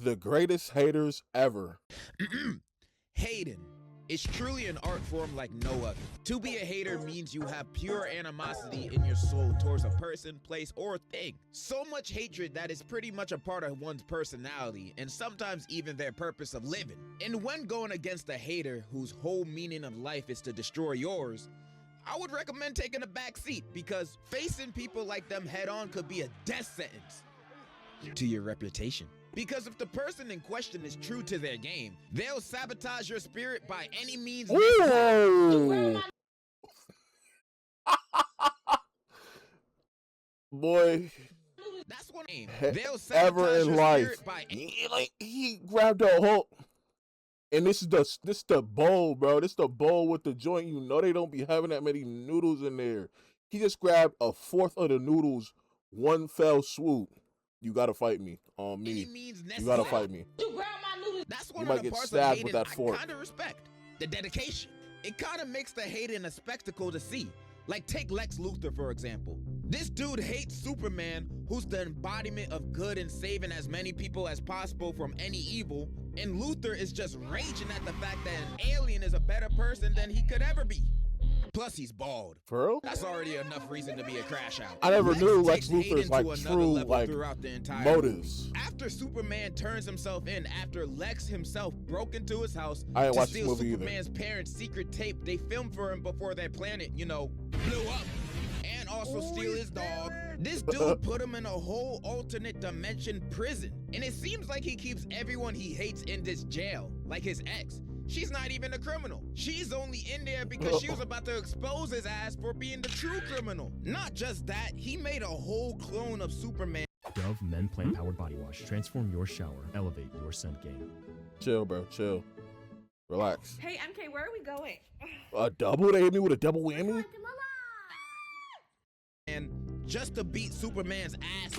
The greatest haters ever. Hating is truly an art form like no other. To be a hater means you have pure animosity in your soul towards a person, place, or thing. So much hatred that is pretty much a part of one's personality and sometimes even their purpose of living. And when going against a hater whose whole meaning of life is to destroy yours, I would recommend taking a back seat, because facing people like them head on could be a death sentence to your reputation. Because if the person in question is true to their game, they'll sabotage your spirit by any means necessary. Boy, that's what I mean. They'll ever in your life. By he grabbed a whole, and this is the bowl, bro. This the bowl with the joint. You know they don't be having that many noodles in there. He just grabbed a fourth of the noodles, one fell swoop. You gotta fight me on me. You gotta fight me. You grab my noodles. That's one you of might the get parts stabbed of with that I fork. kind of respect the dedication. It kind of makes the hating a spectacle to see. Like, take Lex Luthor, for example. This dude hates Superman, who's the embodiment of good and saving as many people as possible from any evil, and Luthor is just raging at the fact that an alien is a better person than he could ever be. Plus, he's bald. For real? That's already enough reason to be a crash out. I never knew Lex takes Luthor's like to true level like throughout the entire motives. movie. After Superman turns himself in, after Lex himself broke into his house I didn't to watch this steal movie Superman's parents' secret tape they filmed for him before their planet, blew up, and also steal his dog, this dude put him in a whole alternate dimension prison. And it seems like he keeps everyone he hates in this jail, like his ex. She's not even a criminal. She's only in there because she was about to expose his ass for being the true criminal. Not just that, he made a whole clone of Superman. Dove Men Plant Powered Body Wash. Transform your shower. Elevate your scent game. Chill, bro. Chill. Relax. Hey, MK, where are we going? A double? They hit me with a double whammy? And just to beat Superman's ass.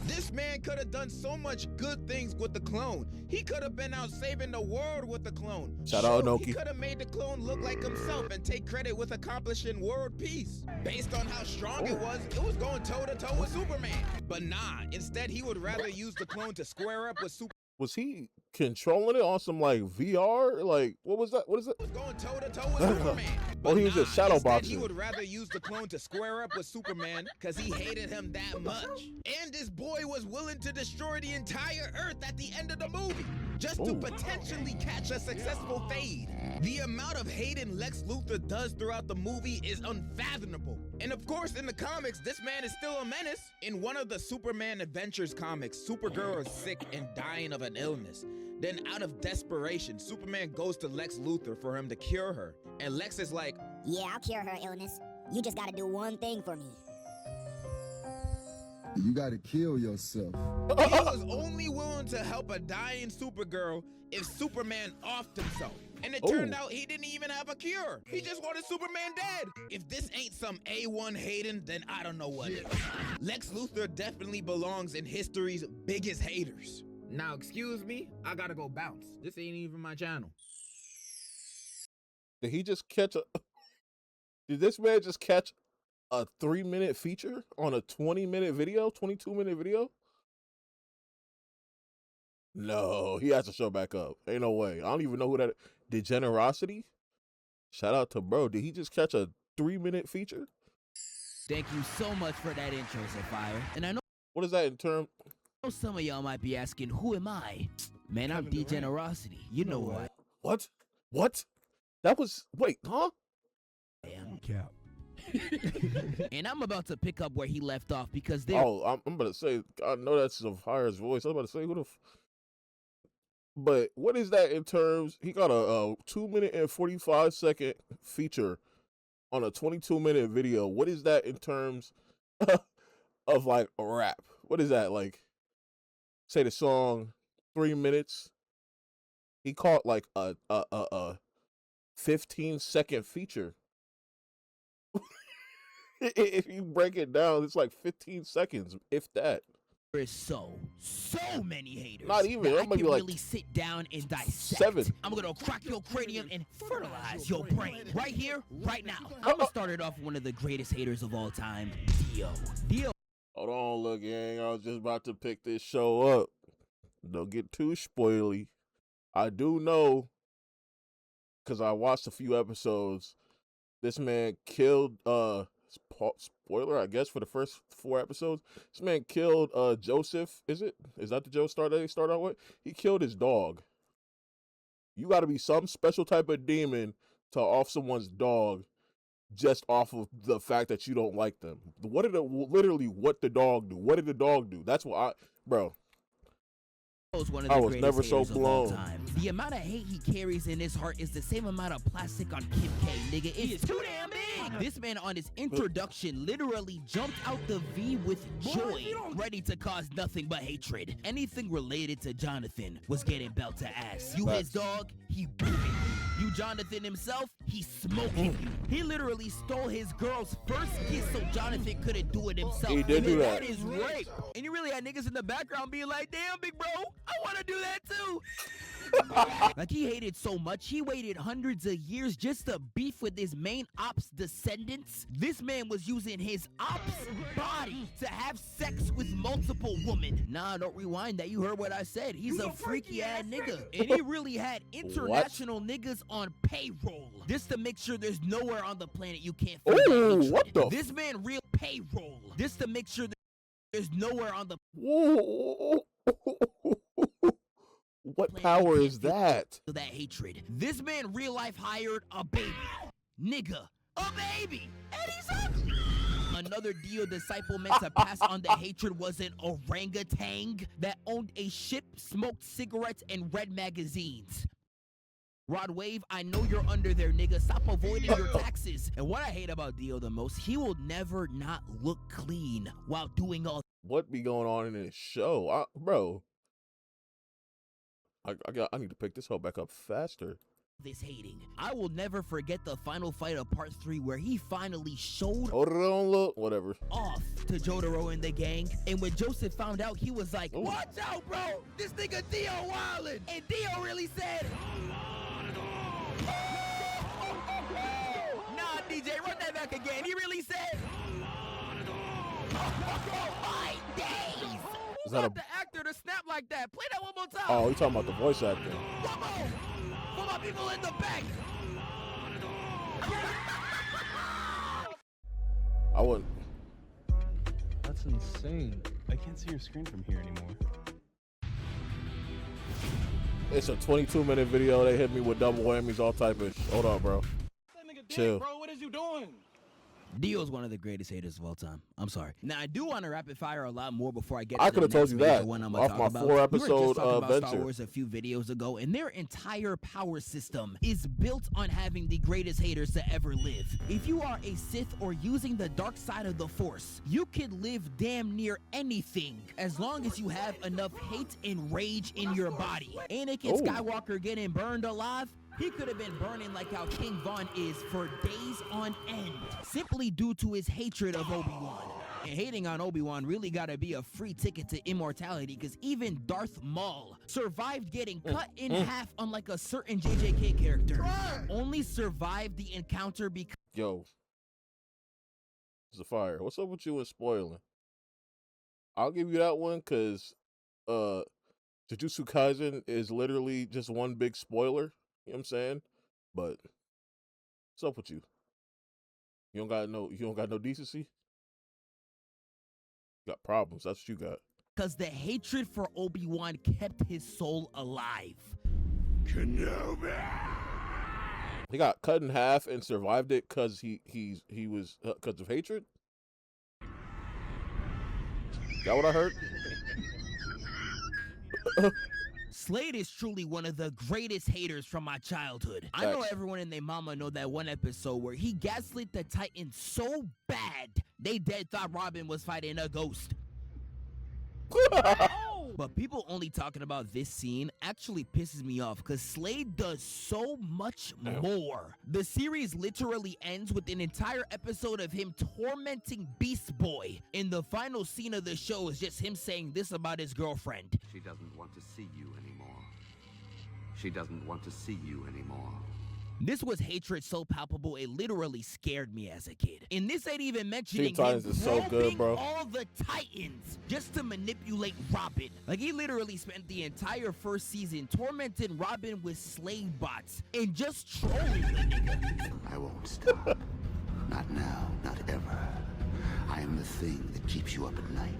This man could have done so much good things with the clone. He could have been out saving the world with the clone. Shout out Noki. He could have made the clone look like himself and take credit with accomplishing world peace. Based on how strong it was going toe-to-toe with Superman. But nah, instead he would rather use the clone to square up with Superman. Was he controlling it on some like VR? Like, what was that? What is it? He was going toe-to-toe with Superman. Oh, he was just shadow boxing. He would rather use the clone to square up with Superman because he hated him that much. And this boy was willing to destroy the entire Earth at the end of the movie just to potentially catch a successful fade. The amount of hating Lex Luthor does throughout the movie is unfathomable. And of course, in the comics, this man is still a menace. In one of the Superman Adventures comics, Supergirl is sick and dying of an illness. Then out of desperation, Superman goes to Lex Luthor for him to cure her. And Lex is like, yeah, I'll cure her illness. You just gotta do one thing for me. You gotta kill yourself. He was only willing to help a dying Supergirl if Superman offed himself. And it turned out he didn't even have a cure. He just wanted Superman dead. If this ain't some A1 hating, then I don't know what is. Lex Luthor definitely belongs in history's biggest haters. Now, excuse me, I gotta go bounce. This ain't even my channel. Did he just catch a... Did this man just catch a 3-minute feature on a 20-minute video? 22-minute video? No, he has to show back up. Ain't no way. I don't even know who that... Degenerosity? Shout out to bro. Did he just catch a 3-minute feature? Thank you so much for that intro, Sapphire. And I know... What is that in term... Some of y'all might be asking, who am I? Man, I'm Degenerosity. You know what? What? What? That was... Wait, huh? I am Cap. And I'm about to pick up where he left off because they... Oh, I'm about to say... I know that's Sapphire's voice. I was about to say, who the... But what is that in terms... He got a 2-minute and 45-second feature on a 22-minute video. What is that in terms of, like, a rap? What is that, like... Say the song 3 minutes. He caught like a 15-second feature. If you break it down, it's like 15 seconds, if that. There is so many haters. Not even. I I'm gonna can be like really sit down and dissect. 7. I'm gonna crack your cranium and fertilize your brain right here, right now. I'm gonna start it off with one of the greatest haters of all time, Dio. Hold on, look, gang. I was just about to pick this show up. don't get too spoily. I do know, because I watched a few episodes, this man killed, spoiler, I guess, for the first 4 episodes. This man killed, Joseph, is it? Is that the Joe star that he started out with? He killed his dog. You gotta be some special type of demon to off someone's dog just off of the fact that you don't like them. Literally, what the dog do? What did the dog do? That's what bro. One of I the was greatest never so haters of all blown. time. The amount of hate he carries in his heart is the same amount of plastic on Kim K, nigga. It's too damn big. This man on his introduction literally jumped out the V with joy, ready to cause nothing but hatred. Anything related to Jonathan was getting belt to ass. You his dog, he booming. You Jonathan himself, he's smoking you. He literally stole his girl's first kiss so Jonathan couldn't do it himself. He did do that. That is rape. And you really had niggas in the background being like, damn, big bro, I want to do that too. Like, he hated so much, he waited hundreds of years just to beef with his main ops descendants. This man was using his ops body to have sex with multiple women. Nah, don't rewind that. You heard what I said. He's a freaky ass nigga. And he really had international niggas on payroll just to make sure there's nowhere on the planet you can't find that hatred. What the? This man real payroll just to make sure there's nowhere on the What power is that? that hatred. This man real life hired a baby. Nigga, a baby. And he's ugly. Another Dio disciple meant to pass on the hatred was an orangutan that owned a ship, smoked cigarettes, and read magazines. Rod Wave, I know you're under there, nigga. Stop avoiding your taxes. And what I hate about Dio the most, he will never not look clean while doing all What be going on in this show? Bro. I need to pick this hoe back up faster. this hating. I will never forget the final fight of part 3 where he finally showed whatever off to Jotaro and the gang. And when Joseph found out, he was like, watch out, bro, this nigga Dio wildin'. And Dio really said, nah, DJ, run that back again. He really said, my days. Who got the actor to snap like that? Play that one more time. Oh, you talking about the voice actor. One more. For my people in the back. I wouldn't. That's insane. I can't see your screen from here anymore. It's a 22-minute video. They hit me with double whammies, all type of shit. Hold on, bro. Chill. Bro, what is you doing? Dio's one of the greatest haters of all time. I'm sorry. Now, I do want to rapid fire a lot more before I get I to could the have told next you major that one I'm off talk my about. 4-episode we were just talking about venture. Star Wars a few videos ago, and their entire power system is built on having the greatest haters to ever live. If you are a Sith or using the dark side of the Force, you can live damn near anything as long as you have enough hate and rage in your body. Anakin Skywalker getting burned alive, he could have been burning like how King Von is for days on end, simply due to his hatred of Obi-Wan. And hating on Obi-Wan really gotta be a free ticket to immortality, because even Darth Maul survived getting cut in half, unlike a certain JJK character. Only survived the encounter because... Yo. Zafire, what's up with you and spoiling? I'll give you that one, because Jujutsu Kaisen is literally just one big spoiler. You know what I'm saying? But what's up with you? You don't got no decency? You got problems. That's what you got. Because the hatred for Obi-Wan kept his soul alive. Kenobi! He got cut in half and survived it because he was because of hatred? Is that what I heard? Slade is truly one of the greatest haters from my childhood. I know everyone and their mama know that one episode where he gaslit the Titan so bad, they dead thought Robin was fighting a ghost. But people only talking about this scene actually pisses me off, because Slade does so much more. The series literally ends with an entire episode of him tormenting Beast Boy. And the final scene of the show is just him saying this about his girlfriend. She doesn't want to see you anymore. She doesn't want to see you anymore. This was hatred so palpable it literally scared me as a kid. And this ain't even mentioning him Titans is so good, groping bro. all the Titans just to manipulate Robin. Like, he literally spent the entire first season tormenting Robin with slave bots and just trolling the nigga. I won't stop. Not now, not ever. I am the thing that keeps you up at night.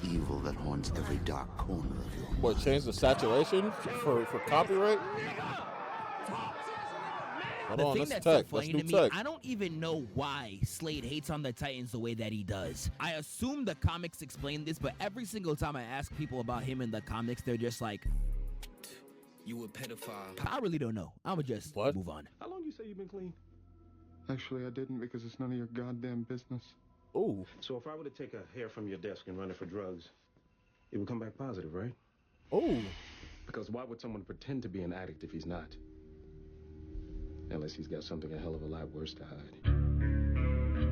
The evil that haunts every dark corner of your mind. What, change the saturation for copyright? Hold The on, thing that's that's tech. so funny That's to new me, tech. I don't even know why Slade hates on the Titans the way that he does. I assume the comics explain this, but every single time I ask people about him in the comics, they're just like, You a pedophile. I really don't know. I'ma just move on. How long you say you've been clean? Actually, I didn't because it's none of your goddamn business. Ooh. So if I were to take a hair from your desk and run it for drugs, it would come back positive, right? Ooh. Because why would someone pretend to be an addict if he's not? Unless he's got something a hell of a lot worse to hide.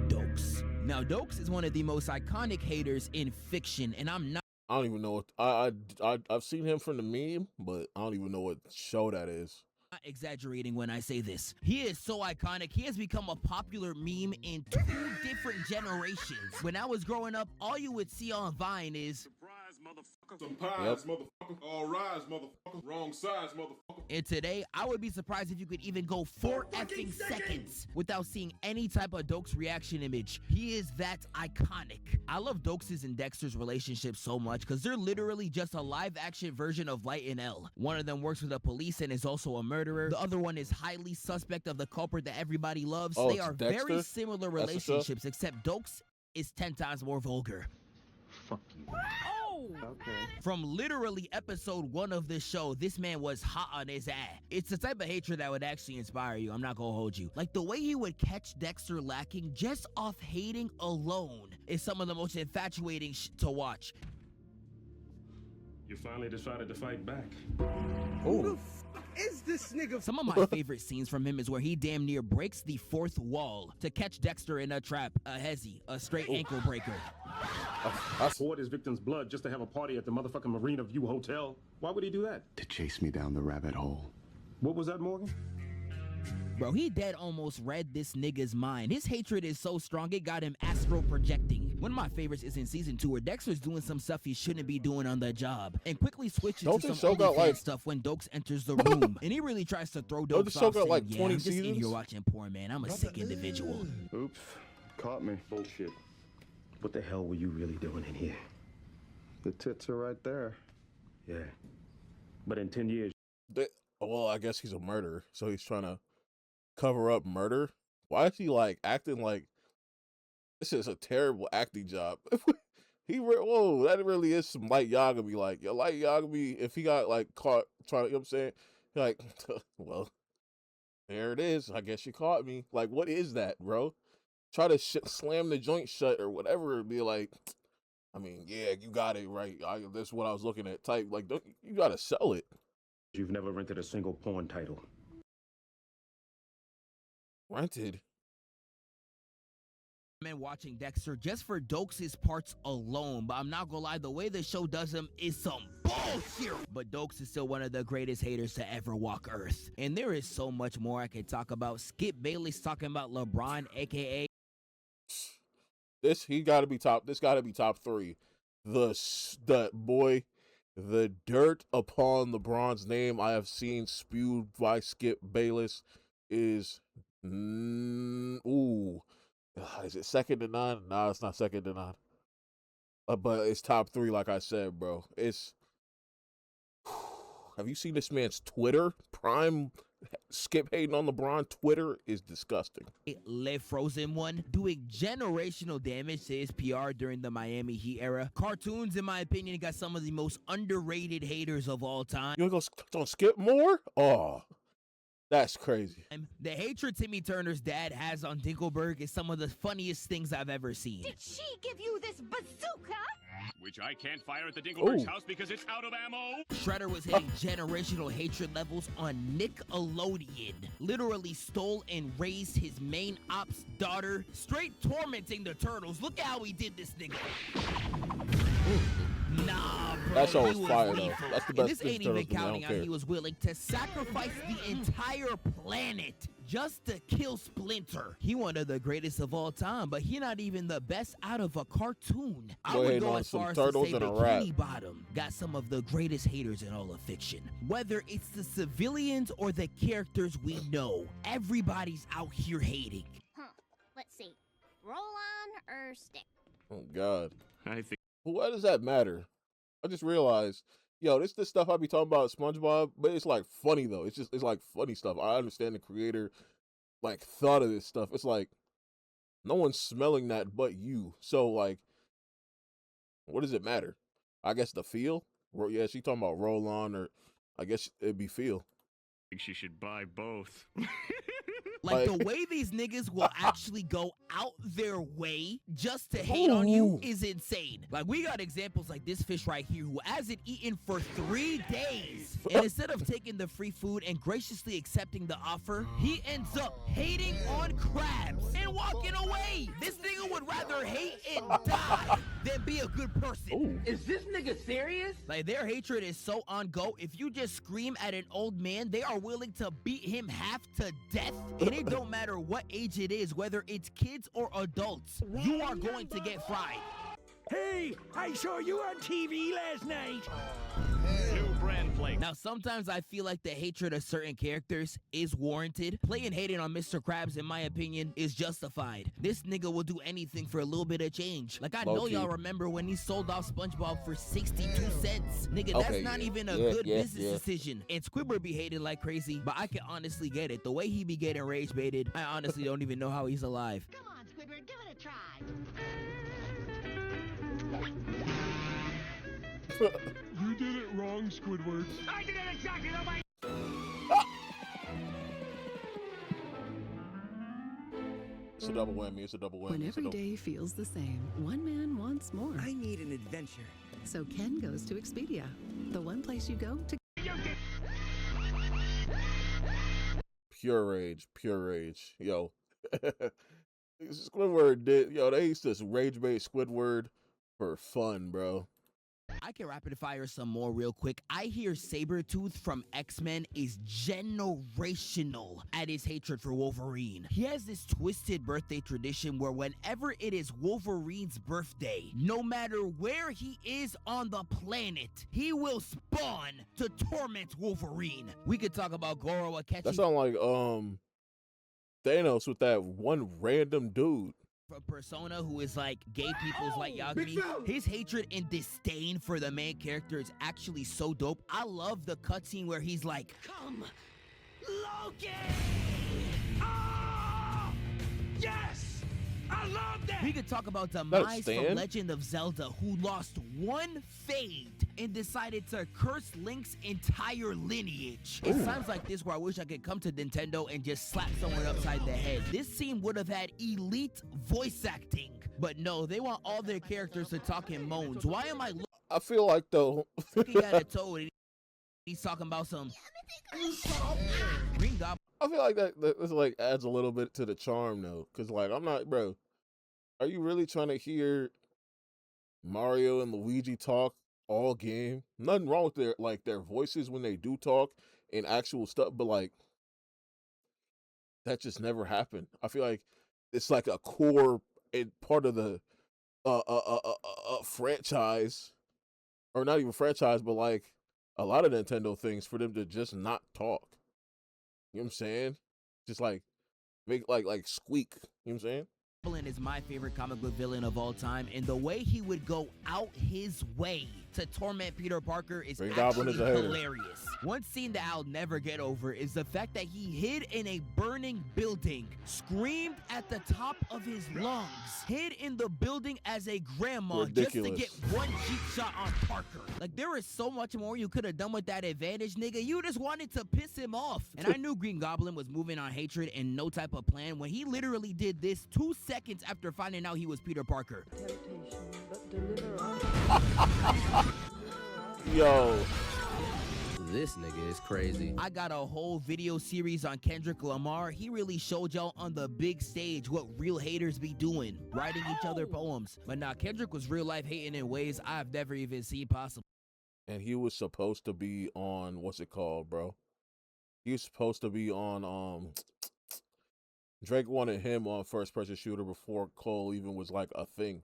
Dokes. Now, Dokes is one of the most iconic haters in fiction, and I'm not I don't even know what I've seen him from the meme, but I don't even know what show that is. exaggerating when I say this. He is so iconic. He has become a popular meme in 2 different generations. When I was growing up, all you would see on Vine is surprise, motherfucker. Surprise, motherfucker. All rise, motherfucker. Wrong size, motherfucker. And today, I would be surprised if you could even go 4 effing seconds without seeing any type of Dokes reaction image. He is that iconic. I love Dokes' and Dexter's relationship so much because they're literally just a live-action version of Light and L. One of them works with the police and is also a murderer. The other one is highly suspect of the culprit that everybody loves. Oh, they are Dexter? very similar relationships, except Dokes is 10 times more vulgar. Fuck you. Okay. From literally episode 1 of this show, this man was hot on his ass. It's the type of hatred that would actually inspire you. I'm not gonna hold you. Like the way he would catch Dexter lacking just off hating alone is some of the most infatuating to watch. You finally decided to fight back. Oh. Is this nigga? Some of my favorite scenes from him is where he damn near breaks the 4th wall to catch Dexter in a trap, a hezzy, a straight ankle breaker. I poured his victim's blood just to have a party at the motherfucking Marina View Hotel. Why would he do that? To chase me down the rabbit hole. What was that, Morgan? Bro, he dead almost read this nigga's mind. His hatred is so strong, it got him astral projecting. One of my favorites is in season 2 where Dexter's doing some stuff he shouldn't be doing on the job and quickly switches Don't to this some show got, OnlyFans like- stuff when Dokes enters the room. And he really tries to throw Don't Dokes this show off got, saying, like, yeah, 20 I'm just in here seasons? watching porn, man. I'm a sick individual. Oops. Caught me. Bullshit. What the hell were you really doing in here? The tits are right there. Yeah. But in 10 years, Well, I guess he's a murderer, so he's trying to cover up murder. Why is he like acting like this is a terrible acting job? Whoa, that really is some light Yagami. Like, yo, light Yagami, if he got like caught trying to, you know what I'm saying? Like, well, there it is. I guess you caught me. Like, what is that, bro? Try to slam the joint shut or whatever. Be like, I mean, yeah, you got it right. That's what I was looking at. Type like, you gotta sell it. you've never rented a single porn title. Rented. Man, watching Dexter just for Dokes' parts alone, but I'm not gonna lie, the way the show does him is some bullshit. But Dokes is still one of the greatest haters to ever walk Earth. And there is so much more I could talk about. Skip Bayless talking about LeBron, aka This gotta be top 3. The dirt upon LeBron's name I have seen spewed by Skip Bayless is is it second to none? No, it's not second to none. But it's top 3, like I said, bro. Have you seen this man's Twitter? Prime Skip hating on LeBron Twitter is disgusting. Le Frozen one, doing generational damage to his PR during the Miami Heat era. Cartoons, in my opinion, got some of the most underrated haters of all time. You wanna go Skip more? Oh, that's crazy. The hatred Timmy Turner's dad has on Dinkelberg is some of the funniest things I've ever seen. Did she give you this bazooka? Which I can't fire at the Dingleberg's Ooh. house because it's out of ammo. Shredder was hitting generational hatred levels on Nickelodeon. Literally stole and raised his main op's daughter, straight tormenting the Turtles. Look at how he did this nigga. Nah, bro. That show He was was fire though. lethal. That's the And best this Ninja ain't Turtles even to me. I counting don't how care. he was willing to sacrifice the entire planet just to kill Splinter. He one of the greatest of all time, but he not even the best out of a cartoon. I Go would ahead go on as some far as turtles to say and a rap. Bikini Bottom got some of the greatest haters in all of fiction. Whether it's the civilians or the characters we know, everybody's out here hating. Huh. Let's see. Roll on or stick? Oh God. I think. Why does that matter? I just realized, yo, this stuff I be talking about SpongeBob, but it's like funny though. It's like funny stuff. I understand the creator like thought of this stuff. It's like no one's smelling that but you. So like, what does it matter? I guess the feel. Yeah, she talking about roll on, or I guess it'd be feel. I think she should buy both. Like the way these niggas will actually go out their way just to hate on you is insane. Like we got examples like this fish right here who hasn't eaten for 3 days. And instead of taking the free food and graciously accepting the offer, he ends up hating on crabs and walking away. This nigga would rather hate and die than be a good person. Is this nigga serious? Like their hatred is so on go. If you just scream at an old man, they are willing to beat him half to death. And it don't matter what age it is, whether it's kids or adults, you are going to get fried. Hey, I saw you on TV last night. New brand plate. Now, sometimes I feel like the hatred of certain characters is warranted. Playing hating on Mr. Krabs, in my opinion, is justified. This nigga will do anything for a little bit of change. Like, I know y'all remember when he sold off SpongeBob for 62 cents. Nigga, that's not even a good business decision. And Squidward be hated like crazy, but I can honestly get it. The way he be getting rage baited, I honestly don't even know how he's alive. Come on, Squidward, give it a try. You did it wrong, Squidward. I did it exactly the way. It's a double whammy. It's a double whammy. When every day feels the same, one man wants more. I need an adventure. So Ken goes to Expedia, the one place you go to. Pure rage. Yo. Squidward did, yo, they used to rage bait Squidward for fun, bro. I can rapid fire some more real quick. I hear Sabretooth from X-Men is generational at his hatred for Wolverine. He has this twisted birthday tradition where whenever it is Wolverine's birthday, no matter where he is on the planet, he will spawn to torment Wolverine. We could talk about Goro Akechi. That sound like Thanos with that one random dude. A persona who is like gay people's like Yagami. His hatred and disdain for the main character is actually so dope. I love the cutscene where he's like, "Come, Loki!" Oh, yes! I love that! We could talk about Demise from Legend of Zelda, who lost one fade and decided to curse Link's entire lineage. It sounds like this where I wish I could come to Nintendo and just slap someone upside the head. This scene would have had elite voice acting, but no, they want all their characters to talk in moans. Why am I feel like though looking at a Toad and he's talking about some Green Goblin? I feel like that this like adds a little bit to the charm though, because like I'm not, bro. Are you really trying to hear Mario and Luigi talk all game? Nothing wrong with their voices when they do talk and actual stuff, but like that just never happened. I feel like it's like a core and part of the franchise, or not even franchise, but like a lot of Nintendo things for them to just not talk. You know what I'm saying? Just like make like squeak. You know what I'm saying? Goblin is my favorite comic book villain of all time, and the way he would go out his way to torment Peter Parker is actually hilarious. One scene that I'll never get over is the fact that he hid in a burning building, screamed at the top of his lungs, hid in the building as a grandma just to get one cheap shot on Parker. Like, there is so much more you could have done with that advantage, nigga. You just wanted to piss him off. And I knew Green Goblin was moving on hatred and no type of plan when he literally did this 2 seconds after finding out he was Peter Parker. Yo. This nigga is crazy. I got a whole video series on Kendrick Lamar. He really showed y'all on the big stage what real haters be doing, writing each other poems. But nah, Kendrick was real life hating in ways I've never even seen possible. and he was supposed to be on what's it called, bro? He was supposed to be on Drake wanted him on first person shooter before Cole even was like a thing.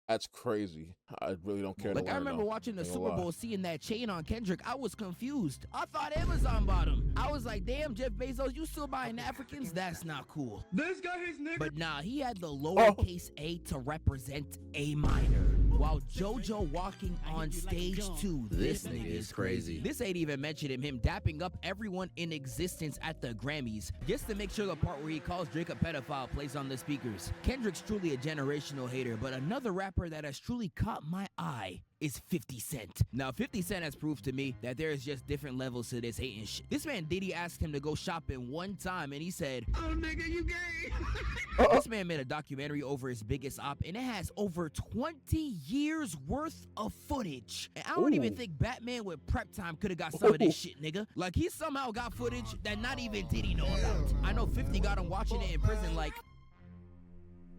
That's crazy. I really don't care. Like, I remember watching the Super Bowl, seeing that chain on Kendrick. I was confused. I thought Amazon bought him. I was like, damn, Jeff Bezos, you still buying Africans? That's not cool. This guy is nigga. But nah, he had the lowercase a to represent A minor. While JoJo walking on stage too. This nigga is crazy. This ain't even mentioning him dapping up everyone in existence at the Grammys, just to make sure the part where he calls Drake a pedophile plays on the speakers. Kendrick's truly a generational hater, but another rapper that has truly caught my eye is 50 Cent. Now, 50 Cent has proved to me that there is just different levels to this hating shit. This man Diddy asked him to go shopping one time, and he said, "Oh, nigga, you gay." This man made a documentary over his biggest op, and it has over 20 years worth of footage. And I don't even think Batman with prep time could have got some of this shit, nigga. Like, he somehow got footage that not even Diddy know about. I know 50 got him watching it in prison like,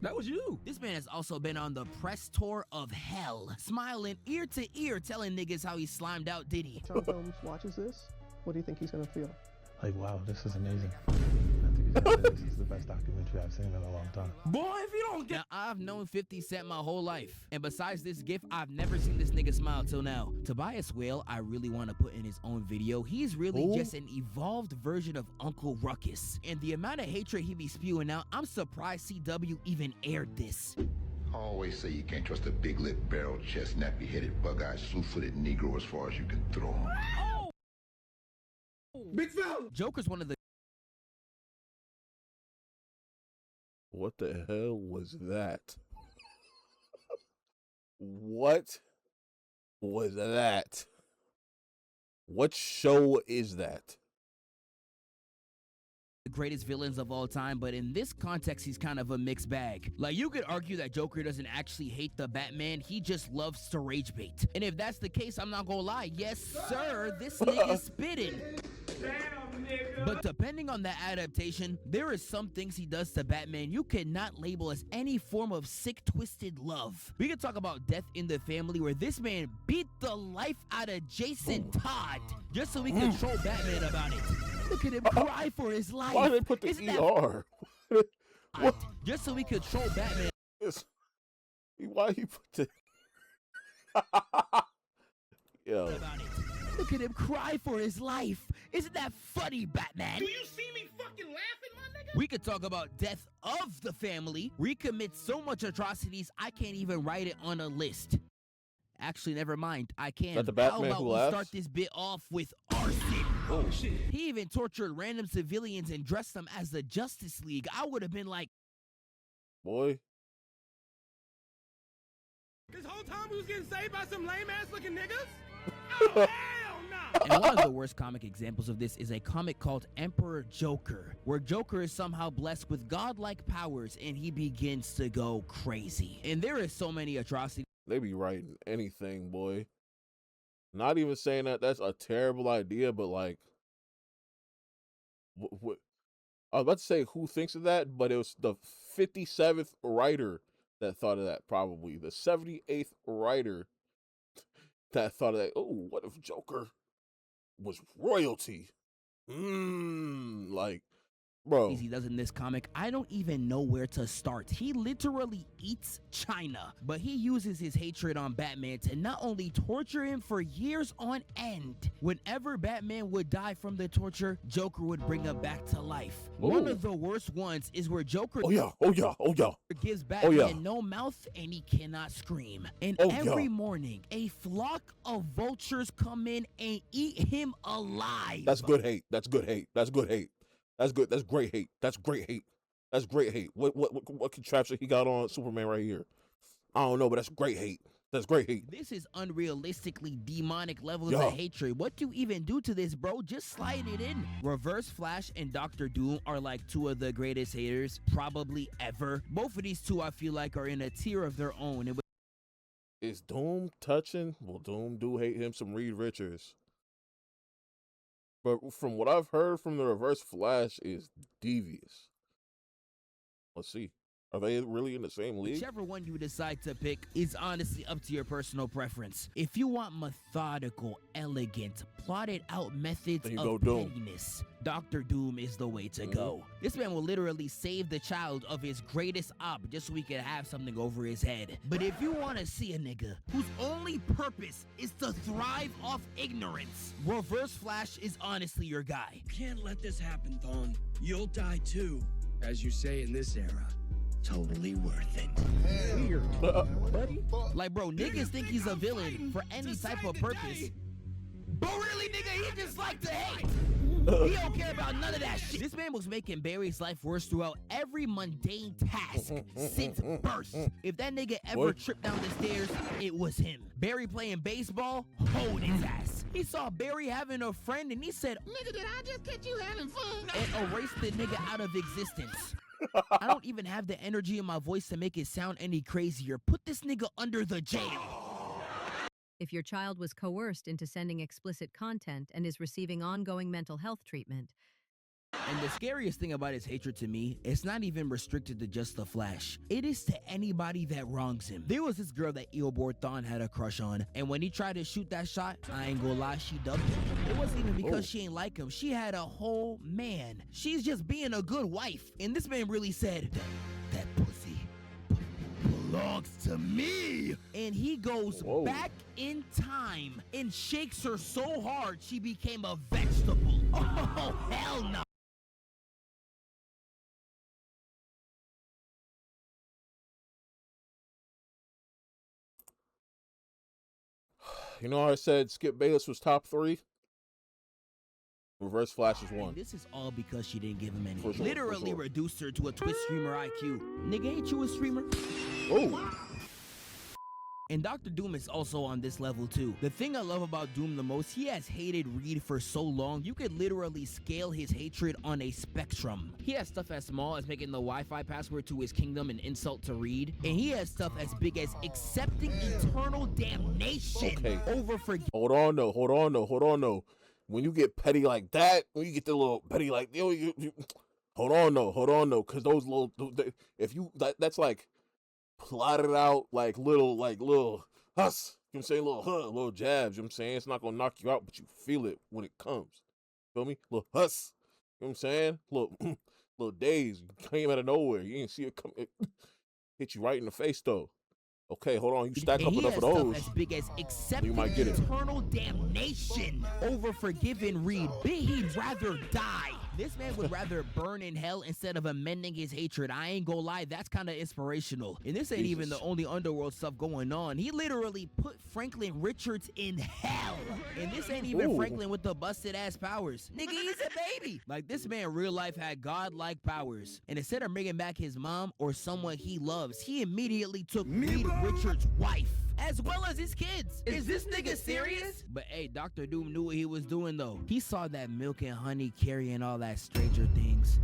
that was you. This man has also been on the press tour of hell, smiling ear to ear, telling niggas how he slimed out Diddy. Tom Holmes watches this, what do you think he's gonna feel? Like, wow, this is amazing. I think this is the best documentary I've seen in a long time. Boy, if you don't get... Now, I've known 50 Cent my whole life. And besides this gif, I've never seen this nigga smile till now. Tobias Whale, I really want to put in his own video. He's really just an evolved version of Uncle Ruckus. And the amount of hatred he be spewing out, I'm surprised CW even aired this. I always say you can't trust a big-lipped, barrel-chest, nappy-headed, bug-eyed, slew-footed Negro as far as you can throw him. Big fella. Joker's one of the... What the hell was that? What was that? What show is that? The greatest villains of all time, but in this context, he's kind of a mixed bag. Like, you could argue that Joker doesn't actually hate the Batman, he just loves to rage bait. And if that's the case, I'm not gonna lie, yes sir, this nigga's spitting. Damn, nigga. But depending on the adaptation, there is some things he does to Batman you cannot label as any form of sick, twisted love. We could talk about Death in the Family, where this man beat the life out of Jason Todd just so he could troll Batman about it. Look at him cry for his life. Why did they put the ER? Just so we could troll Batman. Why he put the... Yo. Look at him cry for his life. Isn't that funny, Batman? Do you see me fucking laughing, my nigga? We could talk about Death of the Family. We commit so much atrocities, I can't even write it on a list. Actually, never mind. I can. That the Batman How about who we laughs? start this bit off with arson? Oh, shit. He even tortured random civilians and dressed them as the Justice League. I would have been like, boy. This whole time we was getting saved by some lame-ass looking niggas? Oh, hell no! And one of the worst comic examples of this is a comic called Emperor Joker, where Joker is somehow blessed with godlike powers and he begins to go crazy. And there is so many atrocities. They be writing anything, boy. Not even saying that that's a terrible idea, but like, what? I was about to say who thinks of that, but it was the 57th writer that thought of that, probably. The 78th writer that thought of that. Oh, what if Joker was royalty? Like, bro. He does in this comic, I don't even know where to start. He literally eats China, but he uses his hatred on Batman to not only torture him for years on end. Whenever Batman would die from the torture, Joker would bring him back to life. Ooh. One of the worst ones is where Joker gives Batman no mouth and he cannot scream. And every morning, a flock of vultures come in and eat him alive. That's good hate. That's good hate. That's good hate. That's good. That's great hate. That's great hate. That's great hate. What contraption he got on Superman right here? I don't know, but that's great hate. That's great hate. This is unrealistically demonic levels of hatred. What do you even do to this, bro? Just slide it in. Reverse Flash and Dr. Doom are like two of the greatest haters probably ever. Both of these two I feel like are in a tier of their own. Is Doom touching? Well, Doom do hate him some Reed Richards. But from what I've heard from the Reverse Flash is devious. Let's see. Are they really in the same league? Whichever one you decide to pick is honestly up to your personal preference. If you want methodical, elegant, plotted out methods Then you of go Doom. pettiness, Dr. Doom is the way to go. This man will literally save the child of his greatest op just so he can have something over his head. But if you want to see a nigga whose only purpose is to thrive off ignorance, Reverse Flash is honestly your guy. Can't let this happen, Thawne. You'll die too. As you say in this era, totally worth it. Weird, buddy. Like, bro, niggas think he's a villain for any type of purpose. But really, nigga, he just like to hate. He don't care about none of that shit. This man was making Barry's life worse throughout every mundane task since birth. If that nigga ever tripped down the stairs, it was him. Barry playing baseball, hold his ass. He saw Barry having a friend and he said, "Nigga, did I just catch you having fun?" And erased the nigga out of existence. I don't even have the energy in my voice to make it sound any crazier. Put this nigga under the jail. If your child was coerced into sending explicit content and is receiving ongoing mental health treatment. And the scariest thing about his hatred to me, it's not even restricted to just the Flash. It is to anybody that wrongs him. There was this girl that Eobor Thawne had a crush on, and when he tried to shoot that shot, I ain't gonna lie, she dubbed him. It wasn't even because she ain't like him. She had a whole man. She's just being a good wife. And this man really said, that pussy belongs to me. And he goes back in time and shakes her so hard she became a vegetable. Oh, hell no. You know how I said Skip Bayless was top 3? Reverse Flash is 1. And this is all because she didn't give him any. For sure, Literally reduced her to a Twitch streamer IQ. Nigga, ain't you a streamer? Oh. And Dr. Doom is also on this level too. The thing I love about Doom the most, he has hated Reed for so long, you could literally scale his hatred on a spectrum. He has stuff as small as making the Wi-Fi password to his kingdom an insult to Reed. And he has stuff as big as accepting eternal damnation over forgiveness. Hold on though. When you get petty like that, when you get the little petty like, hold on though, because those little, if you, that's like, plotted out like little hus, you know what I'm saying, little jabs, you know what I'm saying, it's not gonna knock you out, but you feel it when it comes, feel me, little hus, you know what I'm saying, little days, you came out of nowhere, you didn't see it come, it hit you right in the face though. Okay, hold on, you stack up enough of those, as big as accepting you might get it. Eternal damnation over forgiving Reed. He'd rather die. This man would rather burn in hell instead of amending his hatred. I ain't gonna lie, that's kind of inspirational. And this ain't even the only underworld stuff going on. He literally put Franklin Richards in hell. And this ain't even Franklin with the busted ass powers. Nigga, he's a baby. Like, this man real life had godlike powers. And instead of bringing back his mom or someone he loves, he immediately took Reed Richards' wife, as well as his kids. Is this nigga serious? But hey, Dr. Doom knew what he was doing though. He saw that Milk and Honey carrying all that Stranger Things.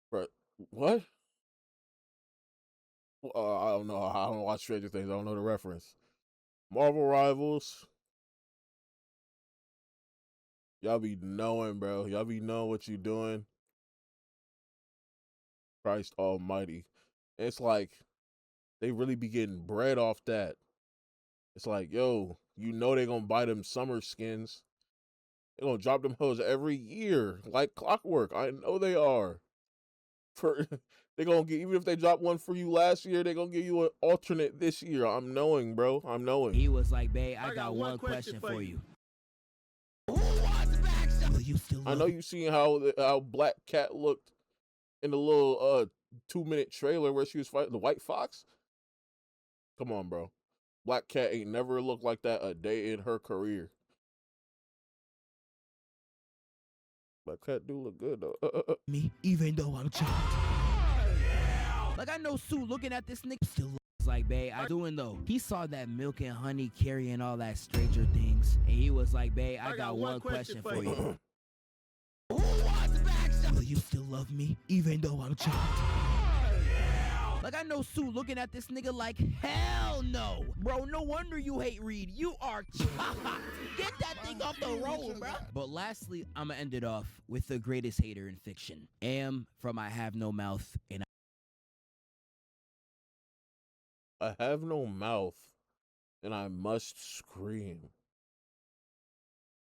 Bro, what? I don't know. I don't watch Stranger Things. I don't know the reference. Marvel Rivals. Y'all be knowing, bro. Y'all be knowing what you doing. Christ almighty. It's like they really be getting bread off that. It's like, yo, you know they gonna buy them summer skins. They're gonna drop them hoes every year, like clockwork. I know they are. They gonna get, even if they drop one for you last year, they gonna give you an alternate this year. I'm knowing, bro. I'm knowing. He was like, babe, I got one question for you. Who wants back? Will you still I know you seen how Black Cat looked in the little 2-minute trailer where she was fighting the White Fox. Come on, bro. Black Cat ain't never looked like that a day in her career. Black Cat do look good though. Me, even though I'm chopped. Like, I know Sue looking at this nigga still looks like, babe, I doing though. He saw that Milk and Honey carrying all that Stranger Things, and he was like, babe, I got one question for you. Who wants back? Will you still love me, even though I'm chopped? Like, I know Sue looking at this nigga like, hell no. Bro, no wonder you hate Reed. You are chopped. Get that thing off the road, bro. But lastly, I'm gonna end it off with the greatest hater in fiction. Am from I Have No Mouth, and I have no mouth, and I must scream.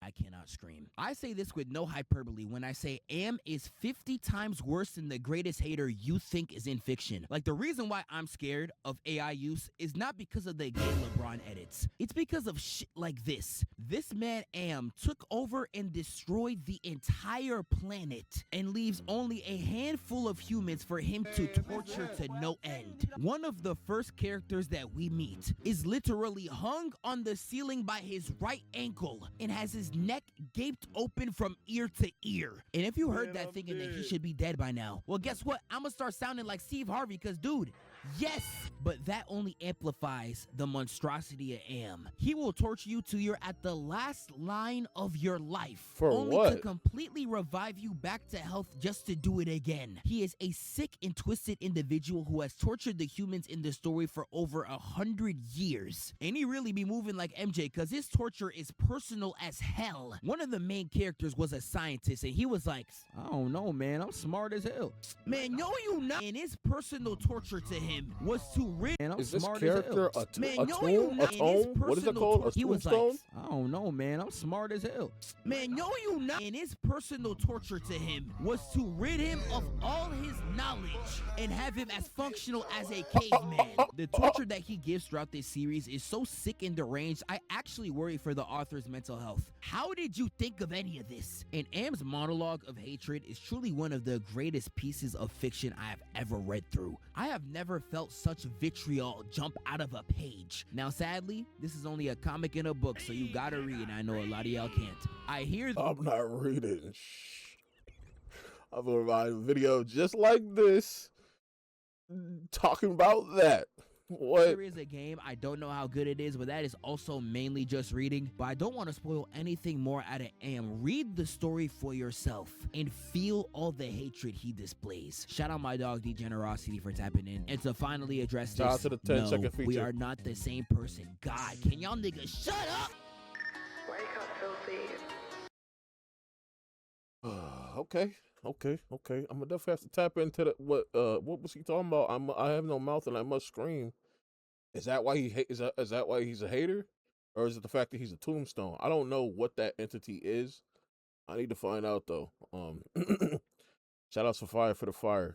I cannot scream. I say this with no hyperbole when I say Am is 50 times worse than the greatest hater you think is in fiction. Like, the reason why I'm scared of AI use is not because of the gay LeBron edits. It's because of shit like this. This man Am took over and destroyed the entire planet and leaves only a handful of humans for him to torture to no end. One of the first characters that we meet is literally hung on the ceiling by his right ankle and has his neck gaped open from ear to ear. And if you heard that thinking that he should be dead by now, well, guess what? I'm gonna start sounding like Steve Harvey, because, dude, yes, but that only amplifies the monstrosity of Am. He will torture you till you're at the last line of your life. For only what? to completely revive you back to health just to do it again. He is a sick and twisted individual who has tortured the humans in the story for over 100 years. And he really be moving like MJ, because his torture is personal as hell. One of the main characters was a scientist, and he was like, I don't know, man, I'm smart as hell. Man, no, you not. And his personal torture to him was to rid. Man, I'm Is this smart character as hell. a Man, tome? no, you A not. And his tome? What is it personal called? A tor- He was like, tombstone? I don't know, man, I'm smart as hell. Man, no, you not. And his personal torture to him was to rid him of all his knowledge and have him as functional as a caveman. The torture that he gives throughout this series is so sick and deranged, I actually worry for the author's mental health. How did you think of any of this? And Am's monologue of hatred is truly one of the greatest pieces of fiction I have ever read through. I have never felt such vitriol jump out of a page. Now, sadly, this is only a comic and a book, so you gotta read. I know a lot of y'all can't. I hear I'm not reading. Shh. I'm gonna write a video just like this, talking about that. What? There is a game. I don't know how good it is, but that is also mainly just reading. But I don't want to spoil anything more out of Am. Read the story for yourself and feel all the hatred he displays. Shout out my dog Degenerosity for tapping in. And to finally address this, Shout out to the 10-second feature. we are not the same person. God, can y'all niggas shut up? Wake up, filthy. Okay. I'm gonna definitely have to tap into the what was he talking about? I have no mouth and I must scream. Is that why is that why he's a hater, or is it the fact that he's a tombstone? I don't know what that entity is. I need to find out though. Shout out to Fire for the Fire.